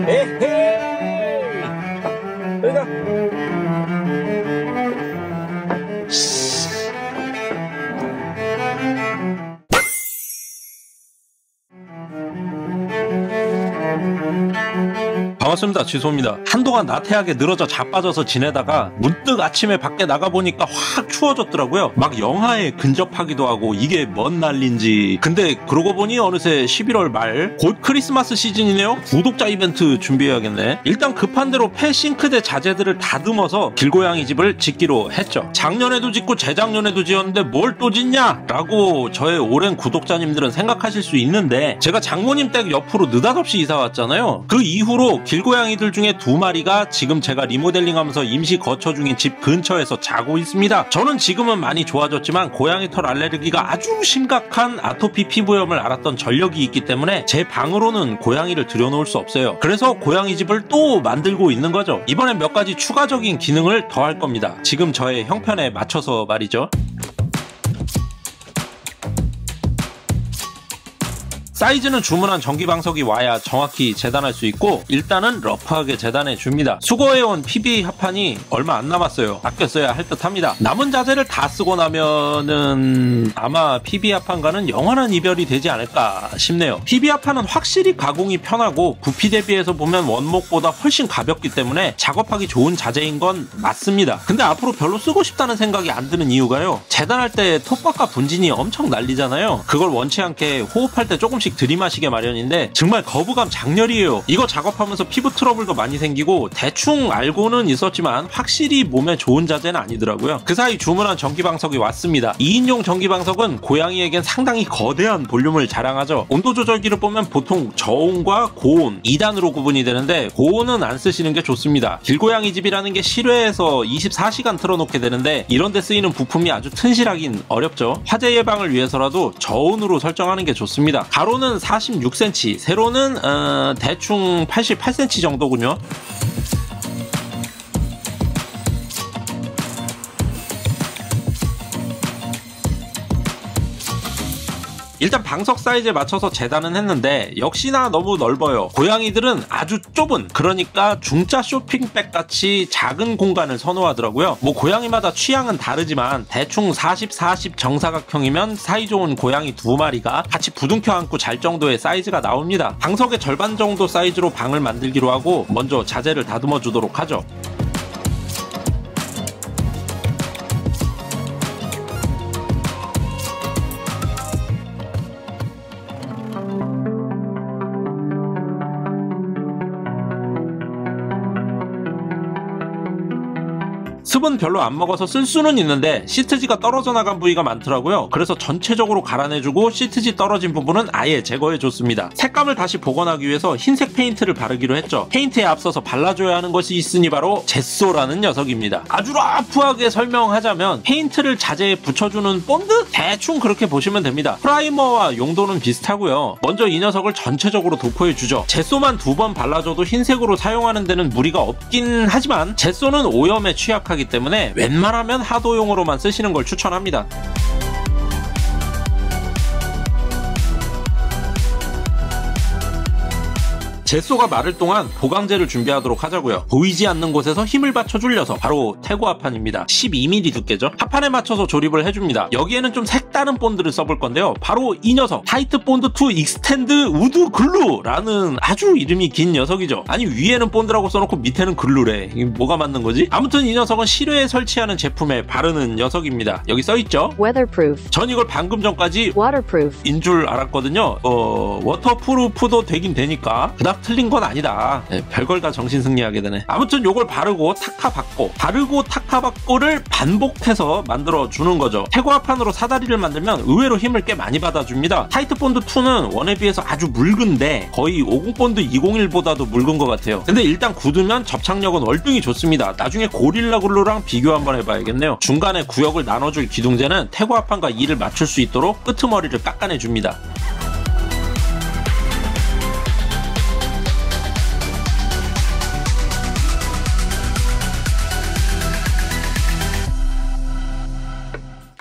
에헤이. 여기다. 반갑습니다. 지소입니다. 한동안 나태하게 늘어져 자빠져서 지내다가 문득 아침에 밖에 나가보니까 확 추워졌더라고요. 막 영하에 근접하기도 하고 이게 뭔 난리인지. 근데 그러고 보니 어느새 11월 말 곧 크리스마스 시즌이네요. 구독자 이벤트 준비해야겠네. 일단 급한 대로 폐 싱크대 자재들을 다듬어서 길고양이 집을 짓기로 했죠. 작년에도 짓고 재작년에도 지었는데 뭘 또 짓냐? 라고 저의 오랜 구독자님들은 생각하실 수 있는데 제가 장모님 댁 옆으로 느닷없이 이사 왔잖아요. 그 이후로 길고양이들 중에 2마리가 지금 제가 리모델링하면서 임시 거처 중인 집 근처에서 자고 있습니다. 저는 지금은 많이 좋아졌지만 고양이 털 알레르기가 아주 심각한 아토피 피부염을 앓았던 전력이 있기 때문에 제 방으로는 고양이를 들여놓을 수 없어요. 그래서 고양이 집을 또 만들고 있는 거죠. 이번엔 몇 가지 추가적인 기능을 더할 겁니다. 지금 저의 형편에 맞춰서 말이죠. 사이즈는 주문한 전기방석이 와야 정확히 재단할 수 있고 일단은 러프하게 재단해 줍니다. 수거해온 PVA 합판이 얼마 안 남았어요. 아껴 써야 할 듯합니다. 남은 자재를 다 쓰고 나면은 아마 PVA 합판과는 영원한 이별이 되지 않을까 싶네요. PVA 합판은 확실히 가공이 편하고 부피 대비해서 보면 원목보다 훨씬 가볍기 때문에 작업하기 좋은 자재인 건 맞습니다. 근데 앞으로 별로 쓰고 싶다는 생각이 안 드는 이유가요. 재단할 때 톱밥과 분진이 엄청 날리잖아요. 그걸 원치 않게 호흡할 때 조금씩 들이마시게 마련인데 정말 거부감 장렬이에요. 이거 작업하면서 피부 트러블도 많이 생기고 대충 알고는 있었지만 확실히 몸에 좋은 자재는 아니더라고요. 그 사이 주문한 전기방석이 왔습니다. 2인용 전기방석은 고양이에겐 상당히 거대한 볼륨을 자랑하죠. 온도 조절기를 보면 보통 저온과 고온 2단으로 구분이 되는데 고온은 안 쓰시는 게 좋습니다. 길고양이 집이라는 게 실외에서 24시간 틀어놓게 되는데 이런 데 쓰이는 부품이 아주 튼실하긴 어렵죠. 화재 예방을 위해서라도 저온으로 설정하는 게 좋습니다. 가로는 46cm, 세로는 대충 88cm 정도군요. 일단 방석 사이즈에 맞춰서 재단은 했는데 역시나 너무 넓어요. 고양이들은 아주 좁은, 그러니까 중짜 쇼핑백 같이 작은 공간을 선호하더라고요. 뭐 고양이마다 취향은 다르지만 대충 40-40 정사각형이면 사이좋은 고양이 2마리가 같이 부둥켜 안고 잘 정도의 사이즈가 나옵니다. 방석의 절반 정도 사이즈로 방을 만들기로 하고 먼저 자재를 다듬어 주도록 하죠. 습은 별로 안 먹어서 쓸 수는 있는데 시트지가 떨어져 나간 부위가 많더라고요. 그래서 전체적으로 갈아내주고 시트지 떨어진 부분은 아예 제거해줬습니다. 색감을 다시 복원하기 위해서 흰색 페인트를 바르기로 했죠. 페인트에 앞서서 발라줘야 하는 것이 있으니 바로 젯소라는 녀석입니다. 아주 러프하게 설명하자면 페인트를 자재에 붙여주는 본드? 대충 그렇게 보시면 됩니다. 프라이머와 용도는 비슷하고요. 먼저 이 녀석을 전체적으로 도포해주죠. 젯소만 2번 발라줘도 흰색으로 사용하는 데는 무리가 없긴 하지만 젯소는 오염에 취약하기 때문에 웬만하면 하도용으로만 쓰시는 걸 추천합니다. 젯소가 마를 동안 보강제를 준비하도록 하자고요. 보이지 않는 곳에서 힘을 받쳐줄 녀석, 바로 태고 합판입니다. 12mm 두께죠. 합판에 맞춰서 조립을 해줍니다. 여기에는 좀 색다른 본드를 써볼 건데요. 바로 이 녀석, 타이트 본드 2 익스텐드 우드 글루라는 아주 이름이 긴 녀석이죠. 아니 위에는 본드라고 써놓고 밑에는 글루래. 이게 뭐가 맞는 거지? 아무튼 이 녀석은 실외에 설치하는 제품에 바르는 녀석입니다. 여기 써있죠? Weatherproof. 전 이걸 방금 전까지 Waterproof. 인 줄 알았거든요. 워터프루프도 되긴 되니까 그닥 틀린 건 아니다. 네, 별걸 다 정신승리하게 되네. 아무튼 요걸 바르고 탁카받고, 바르고 탁카받고를 반복해서 만들어주는 거죠. 태고합판으로 사다리를 만들면 의외로 힘을 꽤 많이 받아줍니다. 타이트 본드 2는 원에 비해서 아주 묽은데 거의 50 본드 201보다도 묽은 것 같아요. 근데 일단 굳으면 접착력은 월등히 좋습니다. 나중에 고릴라 글루랑 비교 한번 해봐야겠네요. 중간에 구역을 나눠줄 기둥재는 태고합판과 이를 맞출 수 있도록 끄트머리를 깎아내줍니다.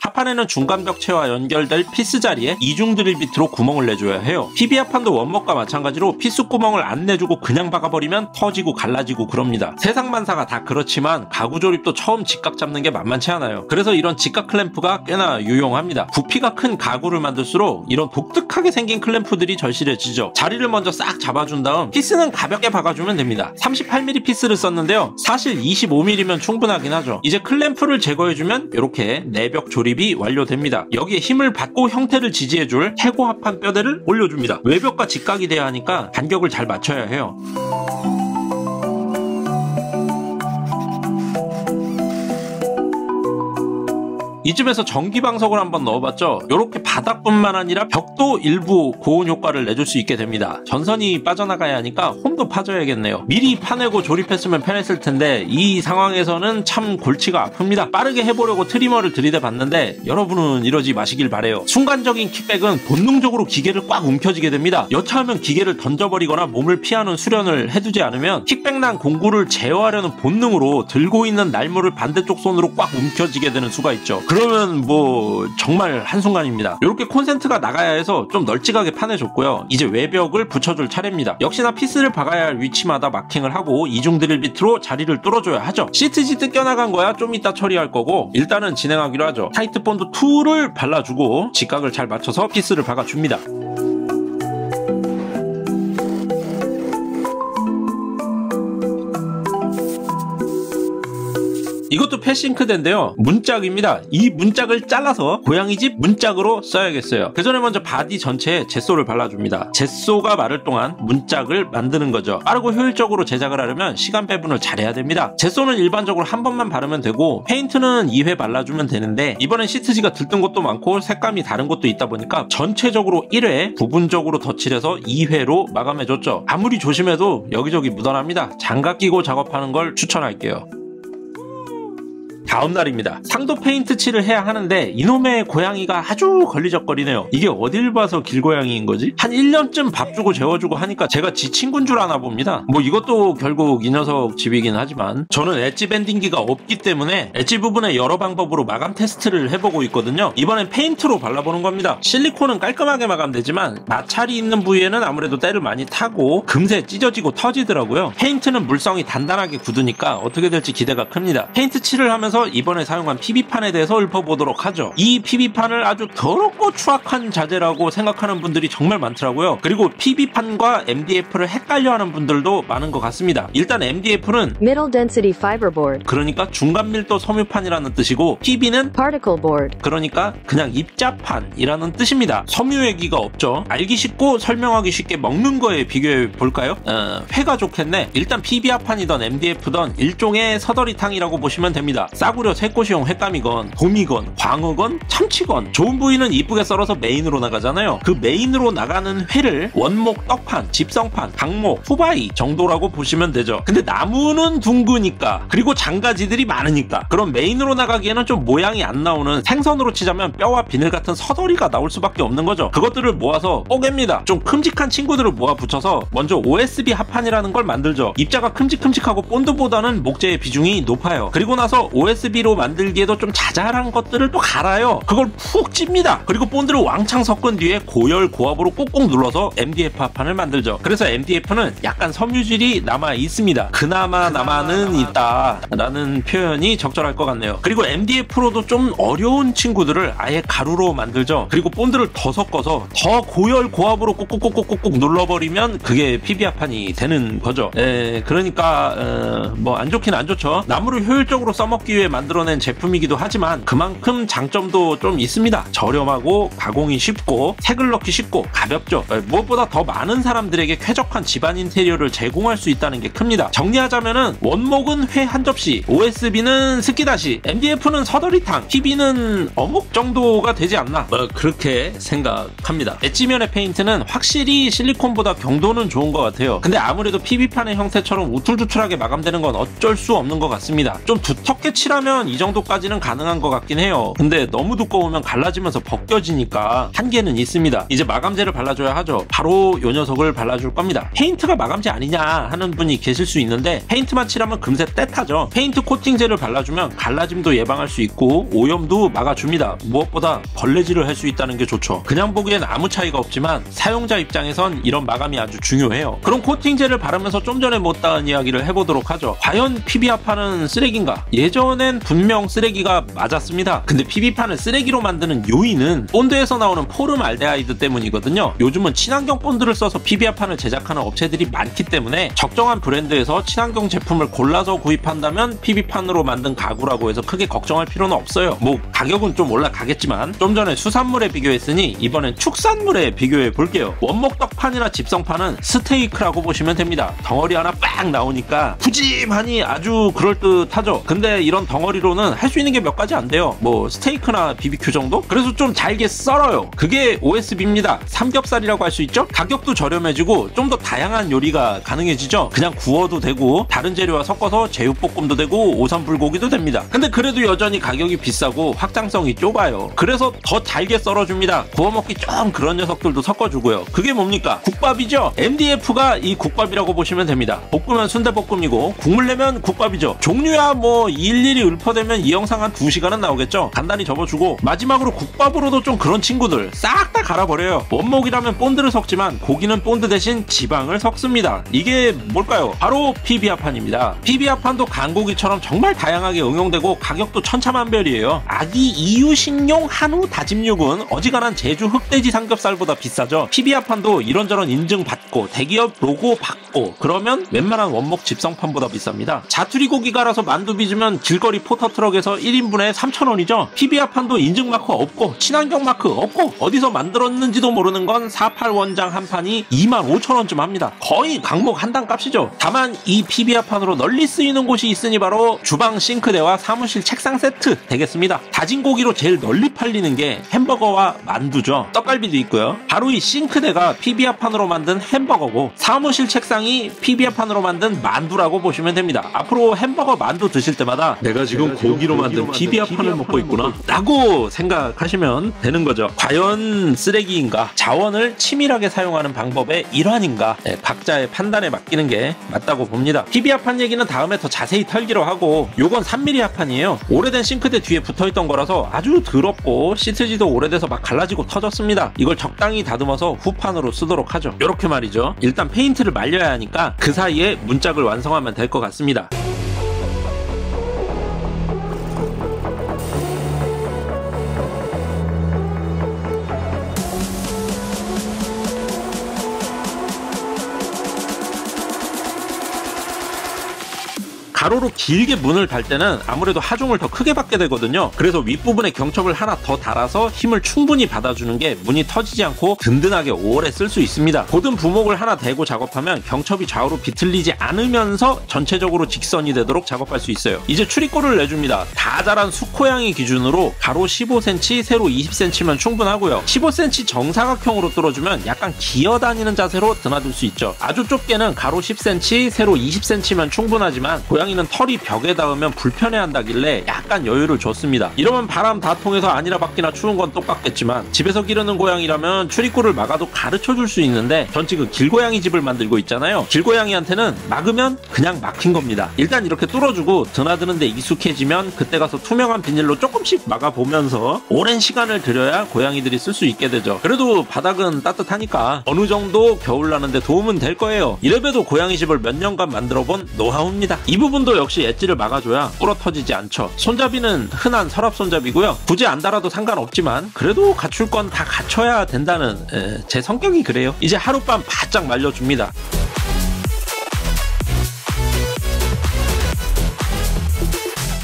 합판에 하판에는 중간 벽체와 연결될 피스 자리에 이중 드릴 비트로 구멍을 내줘야 해요. PB 합판도 원목과 마찬가지로 피스 구멍을 안 내주고 그냥 박아버리면 터지고 갈라지고 그럽니다. 세상만사가 다 그렇지만 가구 조립도 처음 직각 잡는 게 만만치 않아요. 그래서 이런 직각 클램프가 꽤나 유용합니다. 부피가 큰 가구를 만들수록 이런 독특하게 생긴 클램프들이 절실해지죠. 자리를 먼저 싹 잡아준 다음 피스는 가볍게 박아주면 됩니다. 38mm 피스를 썼는데요. 사실 25mm면 충분하긴 하죠. 이제 클램프를 제거해주면 이렇게 내벽 조립이 완료됩니다. 여기에 힘을 받고 형태를 지지해줄 해고 합판 뼈대를 올려줍니다. 외벽과 직각이 돼야 하니까 간격을 잘 맞춰야 해요. 이쯤에서 전기방석을 한번 넣어봤죠. 이렇게 바닥뿐만 아니라 벽도 일부 고온 효과를 내줄 수 있게 됩니다. 전선이 빠져나가야 하니까 홈도 파줘야겠네요. 미리 파내고 조립했으면 편했을 텐데 이 상황에서는 참 골치가 아픕니다. 빠르게 해보려고 트리머를 들이대봤는데 여러분은 이러지 마시길 바래요. 순간적인 킥백은 본능적으로 기계를 꽉 움켜쥐게 됩니다. 여차하면 기계를 던져버리거나 몸을 피하는 수련을 해두지 않으면 킥백난 공구를 제어하려는 본능으로 들고 있는 날물을 반대쪽 손으로 꽉 움켜쥐게 되는 수가 있죠. 그러면 뭐 정말 한순간입니다. 이렇게 콘센트가 나가야 해서 좀 널찍하게 파내줬고요. 이제 외벽을 붙여줄 차례입니다. 역시나 피스를 박아야 할 위치마다 마킹을 하고 이중 드릴 비트로 자리를 뚫어줘야 하죠. 시트지 뜯겨나간 거야 좀 이따 처리할 거고 일단은 진행하기로 하죠. 타이트 본드 2를 발라주고 직각을 잘 맞춰서 피스를 박아줍니다. 이것도 패싱크대인데요. 문짝입니다. 이 문짝을 잘라서 고양이집 문짝으로 써야겠어요. 그 전에 먼저 바디 전체에 젯소를 발라줍니다. 젯소가 마를 동안 문짝을 만드는 거죠. 빠르고 효율적으로 제작을 하려면 시간 배분을 잘해야 됩니다. 젯소는 일반적으로 한 번만 바르면 되고 페인트는 2회 발라주면 되는데 이번엔 시트지가 들뜬 것도 많고 색감이 다른 것도 있다 보니까 전체적으로 1회, 부분적으로 덧칠해서 2회로 마감해줬죠. 아무리 조심해도 여기저기 묻어납니다. 장갑 끼고 작업하는 걸 추천할게요. 다음 날입니다. 상도 페인트 칠을 해야 하는데 이놈의 고양이가 아주 걸리적거리네요. 이게 어딜 봐서 길고양이인 거지? 한 1년쯤 밥 주고 재워주고 하니까 제가 지 친구인 줄 아나 봅니다. 뭐 이것도 결국 이 녀석 집이긴 하지만 저는 엣지 밴딩기가 없기 때문에 엣지 부분에 여러 방법으로 마감 테스트를 해보고 있거든요. 이번엔 페인트로 발라보는 겁니다. 실리콘은 깔끔하게 마감되지만 마찰이 있는 부위에는 아무래도 때를 많이 타고 금세 찢어지고 터지더라고요. 페인트는 물성이 단단하게 굳으니까 어떻게 될지 기대가 큽니다. 페인트 칠을 하면서 이번에 사용한 PB판에 대해서 읊어보도록 하죠. 이 PB판을 아주 더럽고 추악한 자재라고 생각하는 분들이 정말 많더라고요. 그리고 PB판과 MDF를 헷갈려하는 분들도 많은 것 같습니다. 일단 MDF는 Middle Density Fiberboard, 그러니까 중간밀도 섬유판이라는 뜻이고 PB는 Particle Board, 그러니까 그냥 입자판이라는 뜻입니다. 섬유액기가 없죠. 알기 쉽고 설명하기 쉽게 먹는 거에 비교해 볼까요? 회가 좋겠네. 일단 PB합판이던 MDF던 일종의 서더리탕이라고 보시면 됩니다. 싸구려 새꼬시용 횟감이건 곰이건 광어건 참치건 좋은 부위는 이쁘게 썰어서 메인으로 나가잖아요. 그 메인으로 나가는 회를 원목 떡판, 집성판, 강목, 후바이 정도라고 보시면 되죠. 근데 나무는 둥그니까 그리고 장가지들이 많으니까 그럼 메인으로 나가기에는 좀 모양이 안 나오는 생선으로 치자면 뼈와 비늘 같은 서더리가 나올 수밖에 없는 거죠. 그것들을 모아서 뽀갭니다. 좀 큼직한 친구들을 모아 붙여서 먼저 OSB 합판이라는 걸 만들죠. 입자가 큼직큼직하고 본드보다는 목재의 비중이 높아요. 그리고 나서 OSB로 만들기에도 좀 자잘한 것들을 또 갈아요. 그걸 푹 찝니다. 그리고 본드를 왕창 섞은 뒤에 고열 고압으로 꾹꾹 눌러서 MDF 합판을 만들죠. 그래서 MDF는 약간 섬유질이 남아 있습니다. 그나마 남아는 있다 라는 표현이 적절할 것 같네요. 그리고 MDF로도 좀 어려운 친구들을 아예 가루로 만들죠. 그리고 본드를 더 섞어서 더 고열 고압으로 꾹꾹꾹꾹꾹 눌러버리면 그게 PB 합판이 되는 거죠. 그러니까 뭐 안 좋긴 안 좋죠. 나무를 효율적으로 써먹기 위해 만들어낸 제품이기도 하지만 그만큼 장점도 좀 있습니다. 저렴하고 가공이 쉽고 색을 넣기 쉽고 가볍죠. 무엇보다 더 많은 사람들에게 쾌적한 집안 인테리어를 제공할 수 있다는 게 큽니다. 정리하자면은 원목은 회 한 접시, OSB는 스키다시, MDF는 서더리탕, PB는 어묵 정도가 되지 않나 그렇게 생각합니다. 엣지면의 페인트는 확실히 실리콘보다 경도는 좋은 것 같아요. 근데 아무래도 PB판의 형태처럼 우툴두툴하게 마감되는 건 어쩔 수 없는 것 같습니다. 좀 두텁게 칠하면 튼튼하면 이 정도까지는 가능한 것 같긴 해요. 근데 너무 두꺼우면 갈라지면서 벗겨지니까 한계는 있습니다. 이제 마감제를 발라줘야 하죠. 바로 요 녀석을 발라줄 겁니다. 페인트가 마감제 아니냐 하는 분이 계실 수 있는데 페인트만 칠하면 금세 떼타죠. 페인트 코팅제를 발라주면 갈라짐도 예방할 수 있고 오염도 막아줍니다. 무엇보다 벌레질을 할 수 있다는 게 좋죠. 그냥 보기엔 아무 차이가 없지만 사용자 입장에선 이런 마감이 아주 중요해요. 그럼 코팅제를 바르면서 좀 전에 못다한 이야기를 해보도록 하죠. 과연 PB화판은 쓰레기인가? 예전엔 분명 쓰레기가 맞았습니다. 근데 PB판을 쓰레기로 만드는 요인은 본드에서 나오는 포름알데하이드 때문이거든요. 요즘은 친환경 본드를 써서 PB화판을 제작하는 업체들이 많기 때문에 적정한 브랜드에서 친환경 제품을 골라서 구입한다면 PB판으로 만든 가구라고 해서 크게 걱정할 필요는 없어요. 뭐 가격은 좀 올라가겠지만 좀 전에 수산물에 비교했으니 이번엔 축산물에 비교해 볼게요. 원목떡판이나 집성판은 스테이크라고 보시면 됩니다. 덩어리 하나 빡 나오니까 푸짐하니 아주 그럴듯하죠. 근데 이런 덩어리로는 할 수 있는 게 몇 가지 안 돼요. 뭐 스테이크나 BBQ 정도? 그래서 좀 잘게 썰어요. 그게 OSB입니다. 삼겹살이라고 할 수 있죠? 가격도 저렴해지고 좀 더 다양한 요리가 가능해지죠. 그냥 구워도 되고 다른 재료와 섞어서 제육볶음도 되고 오삼불고기도 됩니다. 근데 그래도 여전히 가격이 비싸고 확장성이 좁아요. 그래서 더 잘게 썰어줍니다. 구워먹기 좀 그런 녀석들도 섞어주고요. 그게 뭡니까? 국밥이죠. MDF가 이 국밥이라고 보시면 됩니다. 볶으면 순대볶음이고 국물 내면 국밥이죠. 종류야 뭐 일일이 읊어대면 이 영상 한 2시간은 나오겠죠. 간단히 접어주고 마지막으로 국밥으로도 좀 그런 친구들 싹 다 갈아버려요. 원목이라면 본드를 섞지만 고기는 본드 대신 지방을 섞습니다. 이게 뭘까요? 바로 PB화판입니다. PB화판도 간고기처럼 정말 다양하게 응용되고 가격도 천차만별이에요. 아기 이유식용 한우 다짐육은 어지간한 제주 흑돼지 삼겹살보다 비싸죠. PB화판도 이런저런 인증받고 대기업 로고 받고 그러면 웬만한 원목 집성판보다 비쌉니다. 자투리 고기 갈아서 만두 빚으면 길거리 포터트럭에서 1인분에 3,000원이죠. PB화판도 인증마크 없고 친환경 마크 없고 어디서 만들었는지도 모르는 건 48원장 한 판이 25,000원쯤 합니다. 거의 강목 한 단 값이죠. 다만 이 PB화판으로 널리 쓰이는 곳이 있으니 바로 주방 싱크대와 사무실 책상 세트 되겠습니다. 다진 고기로 제일 널리 팔리는 게 햄버거와 만두죠. 떡갈비도 있고요. 바로 이 싱크대가 PB화판으로 만든 햄버거고 사무실 책상이 PB화판으로 만든 만두라고 보시면 됩니다. 앞으로 햄버거 만두 드실 때마다 내가 지금 고기로 만든 PB화판을 먹고 있구나 라고 생각하시면 되는 거죠. 과연 쓰레기인가? 자원을 치밀하게 사용하는 방법의 일환인가? 네, 각자의 판단에 맡기는 게 맞다고 봅니다. PB화판 얘기는 다음에 더 자세히 털기로 하고 요건 3mm 합판이에요. 오래된 싱크대 뒤에 붙어있던 거라서 아주 더럽고 시트지도 오래돼서 막 갈라지고 터졌습니다. 이걸 적당히 다듬어서 후판으로 쓰도록 하죠. 요렇게 말이죠. 일단 페인트를 말려야 하니까 그 사이에 문짝을 완성하면 될 것 같습니다. 가로로 길게 문을 달 때는 아무래도 하중을 더 크게 받게 되거든요. 그래서 윗부분에 경첩을 하나 더 달아서 힘을 충분히 받아주는 게 문이 터지지 않고 든든하게 오래 쓸 수 있습니다. 고든 부목을 하나 대고 작업하면 경첩이 좌우로 비틀리지 않으면서 전체적으로 직선이 되도록 작업할 수 있어요. 이제 출입구를 내줍니다. 다 자란 수코양이 기준으로 가로 15cm, 세로 20cm면 충분하고요. 15cm 정사각형으로 뚫어주면 약간 기어다니는 자세로 드나들 수 있죠. 아주 좁게는 가로 10cm, 세로 20cm면 충분하지만 고양이는 털이 벽에 닿으면 불편해한다길래 약간 여유를 줬습니다. 이러면 바람 다 통해서 아니라 밖이나 추운 건 똑같겠지만 집에서 기르는 고양이라면 출입구를 막아도 가르쳐줄 수 있는데 전 지금 길고양이 집을 만들고 있잖아요. 길고양이한테는 막으면 그냥 막힌 겁니다. 일단 이렇게 뚫어주고 드나드는데 익숙해지면 그때 가서 투명한 비닐로 조금씩 막아보면서 오랜 시간을 들여야 고양이들이 쓸 수 있게 되죠. 그래도 바닥은 따뜻하니까 어느 정도 겨울 나는데 도움은 될 거예요. 이래봬도 고양이 집을 몇 년간 만들어본 노하우입니다. 이 부분도 역시 엣지를 막아줘야 부러터지지 않죠. 손잡이는 흔한 서랍 손잡이고요. 굳이 안 달아도 상관없지만 그래도 갖출 건 다 갖춰야 된다는 제 성격이 그래요. 이제 하룻밤 바짝 말려줍니다.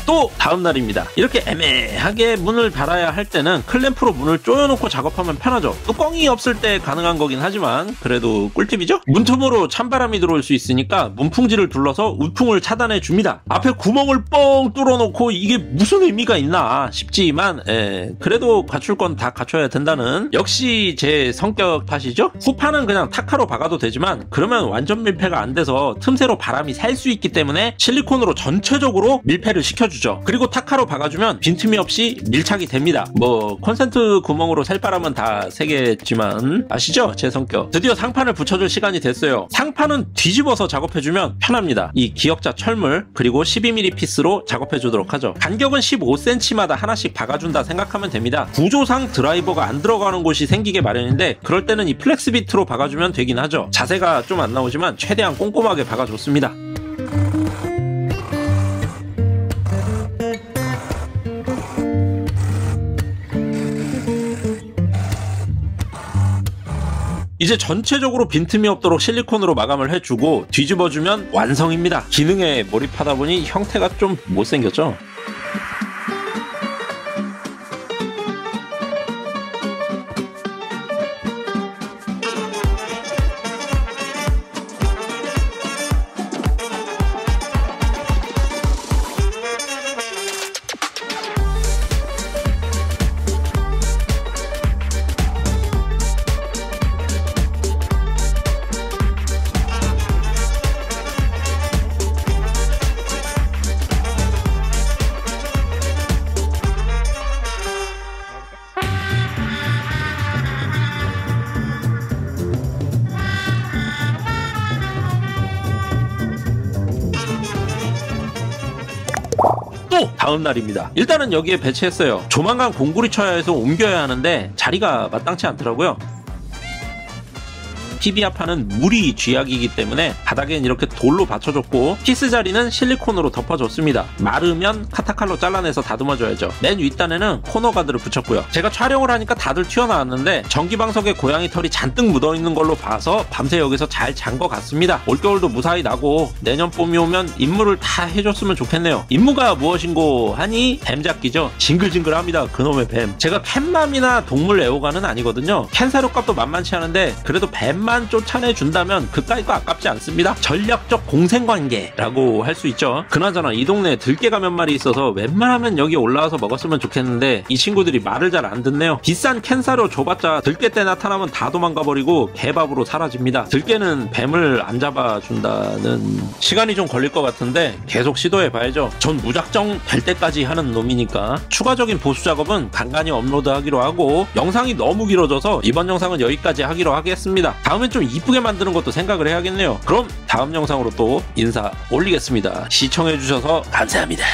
또 다음날입니다. 이렇게 애매하게 문을 달아야 할 때는 클램프로 문을 조여놓고 작업하면 편하죠. 뚜껑이 없을 때 가능한 거긴 하지만 그래도 꿀팁이죠? 문틈으로 찬바람이 들어올 수 있으니까 문풍지를 둘러서 우풍을 차단해 줍니다. 앞에 구멍을 뻥 뚫어놓고 이게 무슨 의미가 있나 싶지만 그래도 갖출 건 다 갖춰야 된다는 역시 제 성격 탓이죠? 후판은 그냥 타카로 박아도 되지만 그러면 완전 밀폐가 안 돼서 틈새로 바람이 살 수 있기 때문에 실리콘으로 전체적으로 밀폐를 시켜줍니다. 덮어주죠. 그리고 타카로 박아주면 빈틈이 없이 밀착이 됩니다. 뭐 콘센트 구멍으로 셀바람은 다 세겠지만 아시죠? 제 성격. 드디어 상판을 붙여줄 시간이 됐어요. 상판은 뒤집어서 작업해주면 편합니다. 이 기역자 철물 그리고 12mm 피스로 작업해주도록 하죠. 간격은 15cm마다 하나씩 박아준다 생각하면 됩니다. 구조상 드라이버가 안 들어가는 곳이 생기게 마련인데 그럴 때는 이 플렉스 비트로 박아주면 되긴 하죠. 자세가 좀 안 나오지만 최대한 꼼꼼하게 박아줬습니다. 이제 전체적으로 빈틈이 없도록 실리콘으로 마감을 해주고 뒤집어주면 완성입니다. 기능에 몰입하다 보니 형태가 좀 못생겼죠? 또 다음 날입니다. 일단은 여기에 배치했어요. 조만간 공구리 쳐야 해서 옮겨야 하는데 자리가 마땅치 않더라고요. PB합판은 물이 쥐약이기 때문에 바닥엔 이렇게 돌로 받쳐줬고 피스 자리는 실리콘으로 덮어줬습니다. 마르면 카타칼로 잘라내서 다듬어줘야죠. 맨 윗단에는 코너 가드를 붙였고요. 제가 촬영을 하니까 다들 튀어나왔는데 전기방석에 고양이 털이 잔뜩 묻어있는 걸로 봐서 밤새 여기서 잘 잔 것 같습니다. 올겨울도 무사히 나고 내년 봄이 오면 임무를 다 해줬으면 좋겠네요. 임무가 무엇인고 하니 뱀잡기죠. 징글징글합니다. 그놈의 뱀. 제가 캣맘이나 동물 애호가는 아니거든요. 캔 사료값도 만만치 않은데 그래도 뱀만 쫓아내준다면 그까이 거 아깝지 않습니다. 전략적 공생관계라고 할 수 있죠. 그나저나 이 동네에 들깨가 몇 마리 있어서 웬만하면 여기 올라와서 먹었으면 좋겠는데 이 친구들이 말을 잘 안 듣네요. 비싼 캔사료 줘봤자 들깨 때 나타나면 다 도망가버리고 개밥으로 사라집니다. 들깨는 뱀을 안 잡아준다는 시간이 좀 걸릴 것 같은데 계속 시도해봐야죠. 전 무작정 될 때까지 하는 놈이니까. 추가적인 보수 작업은 간간히 업로드하기로 하고 영상이 너무 길어져서 이번 영상은 여기까지 하기로 하겠습니다. 다음엔 좀 이쁘게 만드는 것도 생각을 해야겠네요. 그럼 다음 영상으로 또 인사 올리겠습니다. 시청해주셔서 감사합니다.